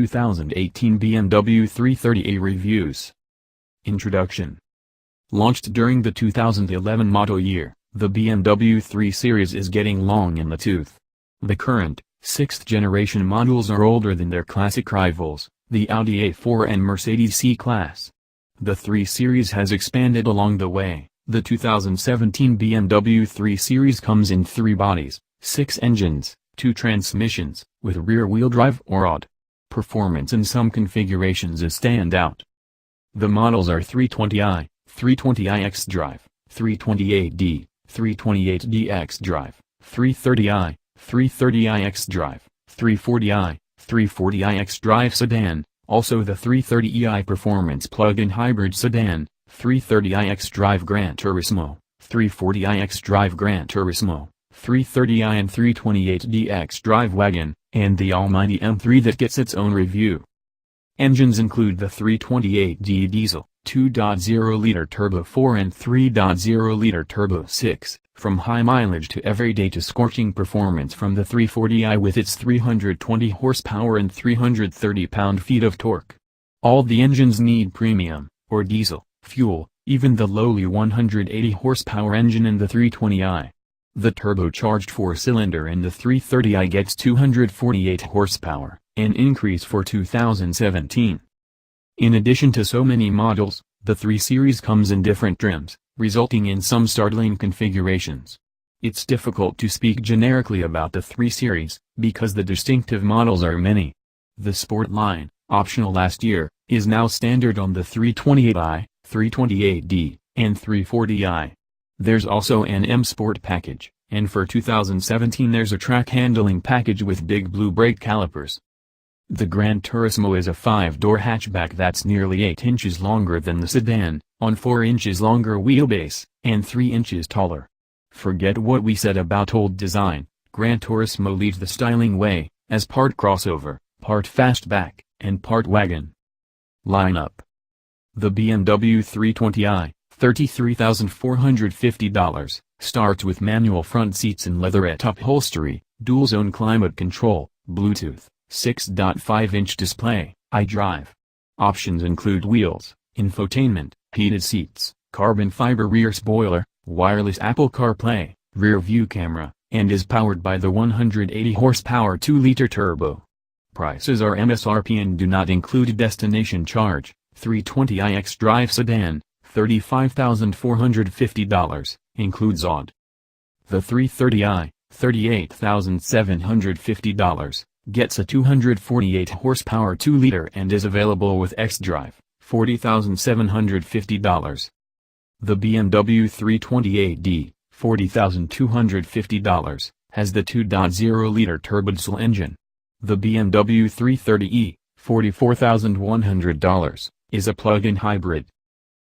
2018 BMW 330i Reviews. Introduction. Launched during the 2011 model year, the BMW 3 Series is getting long in the tooth. The current, 6th generation models are older than their classic rivals, the Audi A4 and Mercedes C-Class. The 3 Series has expanded along the way. The 2017 BMW 3 Series comes in 3 bodies, 6 engines, 2 transmissions, with rear-wheel drive or odd performance in some configurations is standout. The models are 320i, 320i X-Drive, 328D, 328D X-Drive, 330i, 330i X-Drive, 340i, 340i X-Drive sedan, also the 330i Performance plug-in hybrid sedan, 330i X-Drive Gran Turismo, 340i X-Drive Gran Turismo, 330i and 328D X-Drive wagon, and the almighty M3 that gets its own review. Engines include the 328D diesel, 2.0-liter turbo 4 and 3.0-liter turbo 6, from high mileage to everyday to scorching performance from the 340i with its 320 horsepower and 330 pound-feet of torque. All the engines need premium, or diesel, fuel, even the lowly 180 horsepower engine in the 320i. The turbocharged 4-cylinder in the 330i gets 248 horsepower, an increase for 2017. In addition to so many models, the 3 Series comes in different trims, resulting in some startling configurations. It's difficult to speak generically about the 3 Series, because the distinctive models are many. The Sport line, optional last year, is now standard on the 328i, 328D, and 340i. There's also an M Sport package, and for 2017 there's a track handling package with big blue brake calipers. The Gran Turismo is a 5-door hatchback that's nearly 8 inches longer than the sedan, on 4 inches longer wheelbase, and 3 inches taller. Forget what we said about old design, Gran Turismo leads the styling way, as part crossover, part fastback, and part wagon. Lineup. The BMW 320i, $33,450, starts with manual front seats and leatherette upholstery, dual-zone climate control, Bluetooth, 6.5-inch display, iDrive. Options include wheels, infotainment, heated seats, carbon fiber rear spoiler, wireless Apple CarPlay, rear view camera, and is powered by the 180 horsepower 2-liter turbo. Prices are MSRP and do not include destination charge. 320i X-Drive sedan, $35,450, includes odd. The 330i, $38,750, gets a 248 horsepower 2-liter and is available with X-Drive, $40,750. The BMW 328D, $40,250, has the 2.0-liter turbodiesel engine. The BMW 330e, $44,100, is a plug-in hybrid.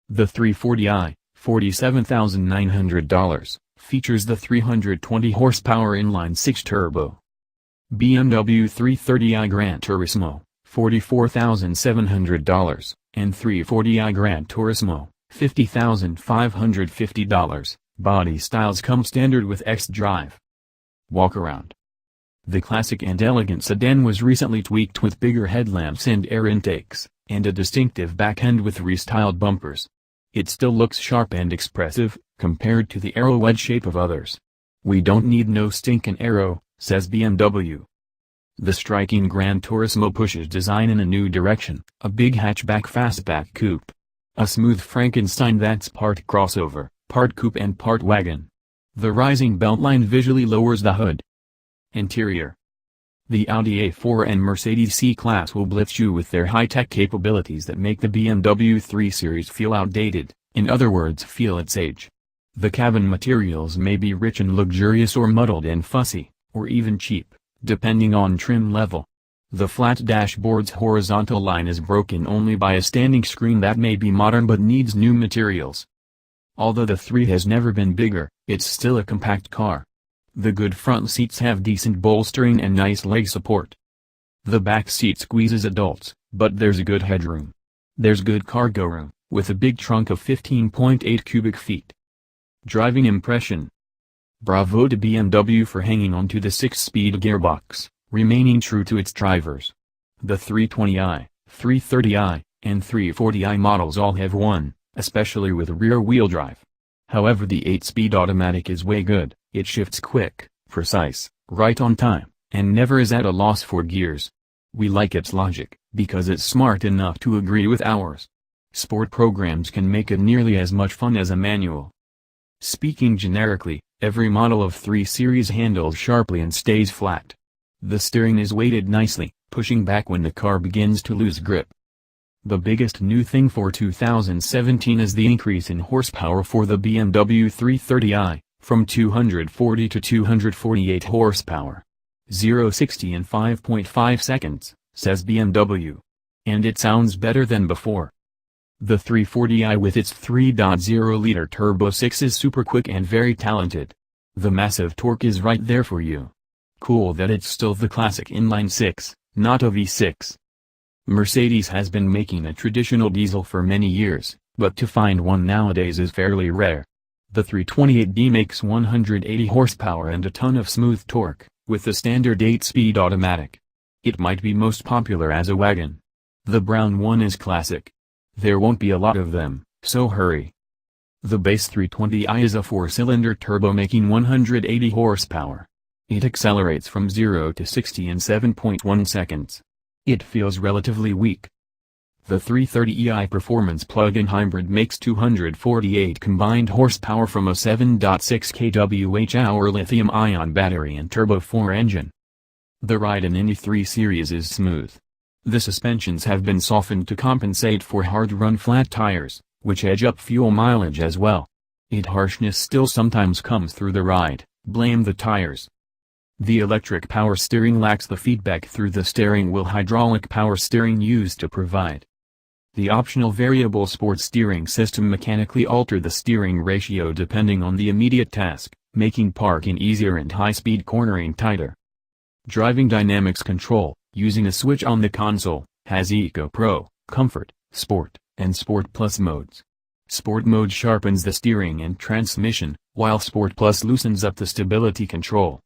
The 340i, $47,900, features the 320 horsepower inline-6 turbo. BMW 330i Gran Turismo, $44,700, and 340i Gran Turismo, $50,550. Body styles come standard with X-Drive. Walkaround. The classic and elegant sedan was recently tweaked with bigger headlamps and air intakes, and a distinctive back end with restyled bumpers. It still looks sharp and expressive, compared to the arrowhead shape of others. "We don't need no stinkin' arrow," says BMW. The striking Gran Turismo pushes design in a new direction, a big hatchback fastback coupe. A smooth Frankenstein that's part crossover, part coupe and part wagon. The rising beltline visually lowers the hood. Interior. The Audi A4 and Mercedes C-Class will blitz you with their high-tech capabilities that make the BMW 3 Series feel outdated, in other words feel its age. The cabin materials may be rich and luxurious or muddled and fussy, or even cheap, depending on trim level. The flat dashboard's horizontal line is broken only by a standing screen that may be modern but needs new materials. Although the 3 has never been bigger, it's still a compact car. The good front seats have decent bolstering and nice leg support. The back seat squeezes adults, but there's a good headroom. There's good cargo room, with a big trunk of 15.8 cubic feet. Driving impression. Bravo to BMW for hanging on to the 6-speed gearbox, remaining true to its drivers. The 320i, 330i, and 340i models all have one, especially with rear-wheel drive. However, the 8-speed automatic is way good. It shifts quick, precise, right on time, and never is at a loss for gears. We like its logic, because it's smart enough to agree with ours. Sport programs can make it nearly as much fun as a manual. Speaking generically, every model of 3 Series handles sharply and stays flat. The steering is weighted nicely, pushing back when the car begins to lose grip. The biggest new thing for 2017 is the increase in horsepower for the BMW 330i, from 240 to 248 horsepower. 0-60 in 5.5 seconds, says BMW. And it sounds better than before. The 340i with its 3.0-liter Turbo 6 is super quick and very talented. The massive torque is right there for you. Cool that it's still the classic inline 6, not a V6. Mercedes has been making a traditional diesel for many years, but to find one nowadays is fairly rare. The 328D makes 180 horsepower and a ton of smooth torque, with the standard 8-speed automatic. It might be most popular as a wagon. The brown one is classic. There won't be a lot of them, so hurry. The base 320i is a 4-cylinder turbo making 180 horsepower. It accelerates from 0 to 60 in 7.1 seconds. It feels relatively weak. The 330i performance plug-in hybrid makes 248 combined horsepower from a 7.6 kWh lithium-ion battery and Turbo 4 engine. The ride in any 3 Series is smooth. The suspensions have been softened to compensate for hard-run flat tires, which edge up fuel mileage as well. Its harshness still sometimes comes through the ride, blame the tires. The electric power steering lacks the feedback through the steering wheel hydraulic power steering used to provide. The optional variable sport steering system mechanically alter the steering ratio depending on the immediate task, making parking easier and high-speed cornering tighter. Driving dynamics control, using a switch on the console, has Eco Pro, Comfort, Sport, and Sport Plus modes. Sport mode sharpens the steering and transmission, while Sport Plus loosens up the stability control.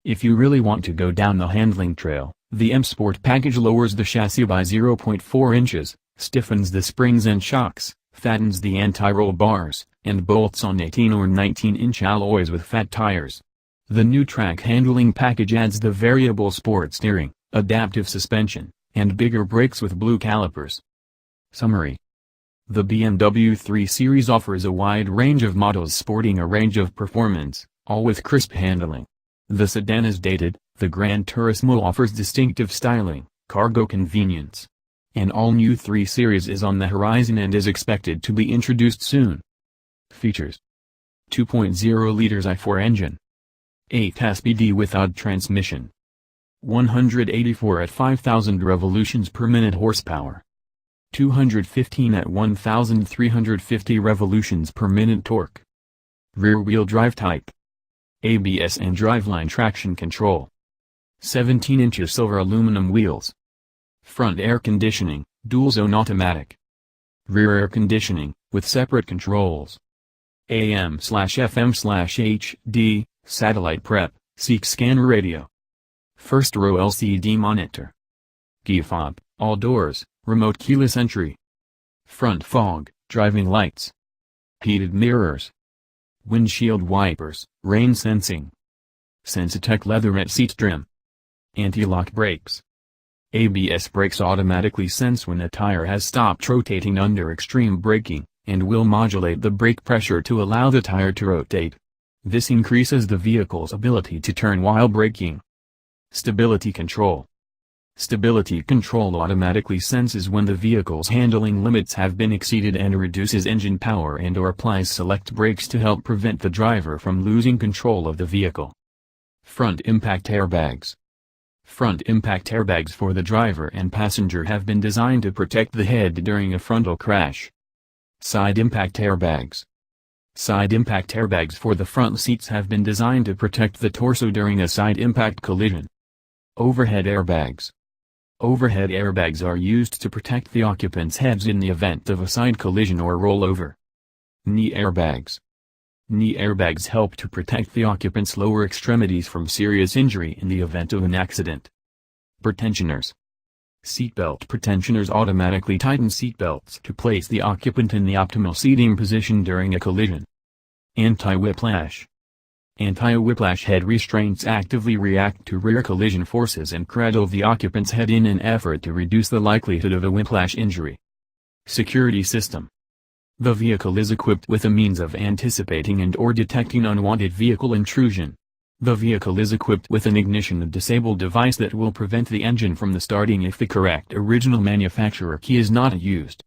If you really want to go down the handling trail, the M Sport package lowers the chassis by 0.4 inches, stiffens the springs and shocks, fattens the anti-roll bars, and bolts on 18 or 19-inch alloys with fat tires. The new track handling package adds the variable sport steering, adaptive suspension, and bigger brakes with blue calipers. Summary. The BMW 3 Series offers a wide range of models sporting a range of performance, all with crisp handling. The sedan is dated, the Gran Turismo offers distinctive styling, cargo convenience. An all-new 3 Series is on the horizon and is expected to be introduced soon. Features: 2.0 liters i4 engine, 8 SPD without transmission, 184 at 5,000 revolutions per minute horsepower, 215 at 1,350 revolutions per minute torque. Rear-wheel drive type, ABS and driveline traction control. 17-inch silver aluminum wheels. Front air conditioning, dual-zone automatic. Rear air conditioning, with separate controls. AM/FM/HD, satellite prep, SEEK scanner radio. First row LCD monitor. Key fob, all doors, remote keyless entry. Front fog, driving lights. Heated mirrors. Windshield wipers, rain sensing. Sensitech leatherette seat trim. Anti-lock brakes. ABS brakes automatically sense when a tire has stopped rotating under extreme braking, and will modulate the brake pressure to allow the tire to rotate. This increases the vehicle's ability to turn while braking. Stability control. Stability control automatically senses when the vehicle's handling limits have been exceeded and reduces engine power and/or applies select brakes to help prevent the driver from losing control of the vehicle. Front impact airbags. Front impact airbags for the driver and passenger have been designed to protect the head during a frontal crash. Side impact airbags. Side impact airbags for the front seats have been designed to protect the torso during a side impact collision. Overhead airbags. Overhead airbags are used to protect the occupants' heads in the event of a side collision or rollover. Knee airbags. Knee airbags help to protect the occupants' lower extremities from serious injury in the event of an accident. Pretensioners. Seatbelt pretensioners automatically tighten seatbelts to place the occupant in the optimal seating position during a collision. Anti-whiplash. Anti-whiplash head restraints actively react to rear collision forces and cradle the occupant's head in an effort to reduce the likelihood of a whiplash injury. Security system. The vehicle is equipped with a means of anticipating and/or detecting unwanted vehicle intrusion. The vehicle is equipped with an ignition disable device that will prevent the engine from starting if the correct original manufacturer key is not used.